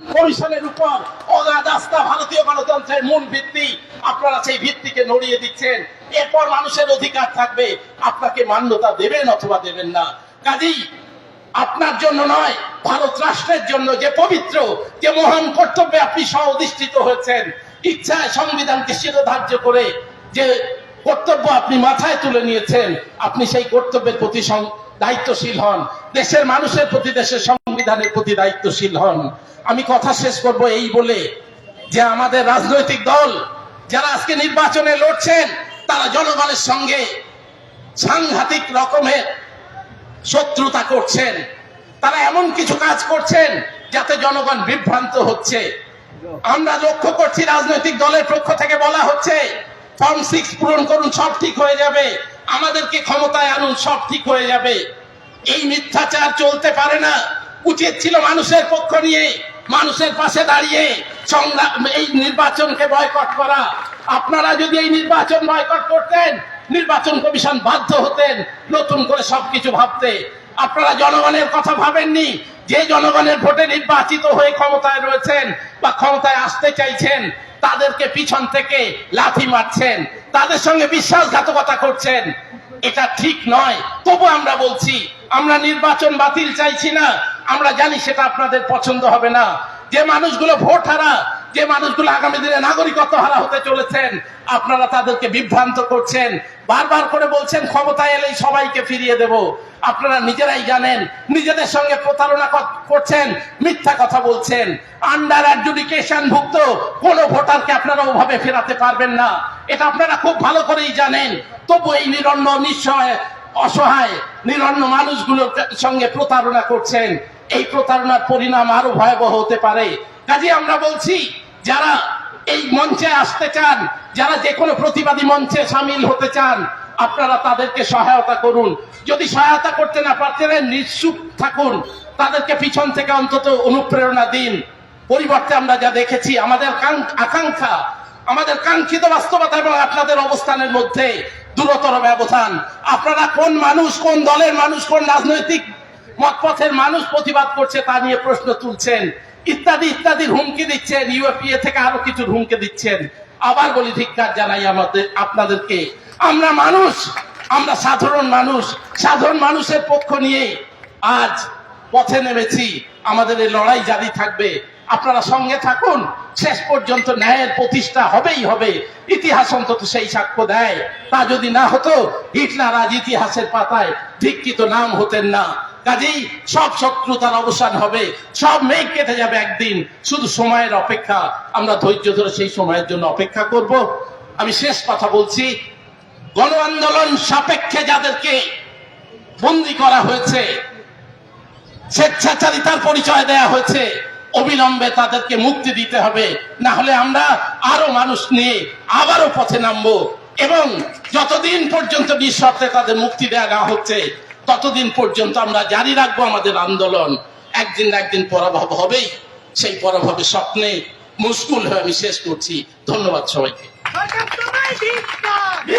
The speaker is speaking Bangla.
কমিশনের উপর অগাধ আস্থা ভারতীয় গণতন্ত্রের মূল ভিত্তি, আপনারা সেই ভিত্তিকে নড়িয়ে দিচ্ছেন। এরপর মানুষের অধিকার থাকবে, আপনাকে মান্যতা দেবেন অথবা দেবেন না। কাজেই আপনার জন্য নয়, ভারত রাষ্ট্রের জন্য যে পবিত্র, যে মহান কর্তব্যে আপনি সহ-অধিষ্ঠিত হয়েছেন, ইচ্ছায় সংবিধানকে শিরোধার্য করে যে কর্তব্য আপনি মাথায় তুলে নিয়েছেন, আপনি সেই কর্তব্যের প্রতি দায়িত্বশীল হন, দেশের মানুষের প্রতি, দেশের সংবিধানের প্রতি দায়িত্বশীল হন। আমি কথা শেষ করব এই বলে যে আমাদের রাজনৈতিক দল যারা আজকে নির্বাচনে লড়ছেন, তারা জনগণের সঙ্গে সাংঘাতিক রকমের শত্রুতা করছেন। তারা এমন কিছু কাজ করছেন যাতে জনগণ বিভ্রান্ত হচ্ছে। আমরা লক্ষ্য করছি রাজনৈতিক দলের পক্ষ থেকে বলা হচ্ছে ফর্ম 6 পূরণ করুন, সব ঠিক হয়ে যাবে, আমাদেরকে ক্ষমতায় আনুন, সব ঠিক হয়ে যাবে। এই মিথ্যাচার চলতে পারে না। উচিত ছিল মানুষের পক্ষ নিয়ে, মানুষের পাশে দাঁড়িয়ে এই নির্বাচনকে বয়কট করা। আপনারা যদি এই নির্বাচন বয়কট করতেন, নির্বাচন কমিশন বাধ্য হতেন নতুন করে সবকিছু ভাবতে। আপনারা জনগণের কথা ভাবেননি। যে জনগণের ভোটে নির্বাচিত হয়ে ক্ষমতায় রয়েছেন বা ক্ষমতায় আসতে চাইছেন, তাদেরকে পিছন থেকে লাথি মারছেন, তাদের সঙ্গে বিশ্বাসঘাতকতা করছেন। এটা ঠিক নয়। তবু আমরা বলছি, আমরা নির্বাচন বাতিল চাইছি না। আমরা জানি সেটা আপনাদের পছন্দ হবে না। যে মানুষগুলো ভোট হারা, যে মানুষগুলো আগামী দিনে নাগরিকত্ব হারা হতে চলেছেন, আপনারা তাদেরকে বিভ্রান্ত করছেন। বারবার করে বলছেন ক্ষমতায় এলেই সবাইকে ফিরিয়ে দেব। আপনারা নিজেরাই জানেন নিজেদের সঙ্গে প্রতারণা করছেন, মিথ্যা কথা বলছেন। আন্ডার অ্যাডজুডিকেশন ভুক্ত কোন ভোটারকে আপনারা ওভাবে ফেরাতে পারবেন না, এটা আপনারা খুব ভালো করেই জানেন। তবু এই নিরন্ন, নিঃসহায়, অসহায় নিরন্ন মানুষগুলোর সঙ্গে প্রতারণা করছেন। এই প্রতারণার পরিণাম আরো ভয়াবহ হতে পারে। কাজে আমরা বলছি, যারা এই মঞ্চে আসতে চান, যারা যে কোনো প্রতিবাদী মঞ্চে সামিল হতে চান, আপনারা তাদেরকে সহায়তা করুন। যদি সহায়তা করতে না পারতেন, নিশ্চুপ থাকুন, তাদেরকে পিছন থেকে অন্তত অনুপ্রেরণা দিন। পরিবর্তে আমরা যা দেখেছি, আমাদের আকাঙ্ক্ষা, আমাদের কাঙ্ক্ষিত বাস্তবতা এবং আপনাদের অবস্থানের মধ্যে দূরতর ব্যবধান। আপনারা কোন মানুষ, কোন দলের মানুষ, কোন রাজনৈতিক মতপথের মানুষ প্রতিবাদ করছে তা নিয়ে প্রশ্ন তুলছেন, ইত্যাদি ইত্যাদির হুমকি দিচ্ছেন, ইউএপিএ থেকে আরো কিছু হুমকি দিচ্ছেন। আবার বলি, ধিক্কার জানাই আপনাদেরকে। আমরা মানুষ, আমরা সাধারণ মানুষ, সাধারণ মানুষের পক্ষ নিয়ে আজ পথে নেমেছি। আমাদের এই লড়াই জারি থাকবে। আপনারা সঙ্গে থাকুন, শেষ পর্যন্ত ন্যায়ের প্রতিষ্ঠা হবেই হবে। ইতিহাস অন্তত সেই সাক্ষ্য দেয়। তা যদি না হতো, হিটলার আজ ইতিহাসের পাতায় ধিক্কৃত নাম হতেন না। কাজেই সব শত্রুতার অবসান হবে, সব মেঘ কেটে যাবে একদিন। শুধু সময়ের অপেক্ষা। আমরা ধৈর্য ধরে সেই সময়ের জন্য অপেক্ষা করব। আমি শেষ কথা বলছি, গণ আন্দোলন সাপেক্ষে যাদেরকে বন্দী করা হয়েছে, স্বেচ্ছাচারিতার পরিচয় দেয়া হয়েছে, অবিলম্বে তাদেরকে মুক্তি দিতে হবে। না হলে আমরা আরো মানুষ নিয়ে আবারও পথে নামবো। এবং যতদিন পর্যন্ত নিঃশর্তে তাদের মুক্তি দেওয়া না হচ্ছে, ততদিন পর্যন্ত আমরা জারি রাখবো আমাদের আন্দোলন। একদিন না একদিন পরাভব হবেই। সেই পরাভবের স্বপ্নে মুশকুল হয়ে আমি শেষ করছি। ধন্যবাদ সবাইকে।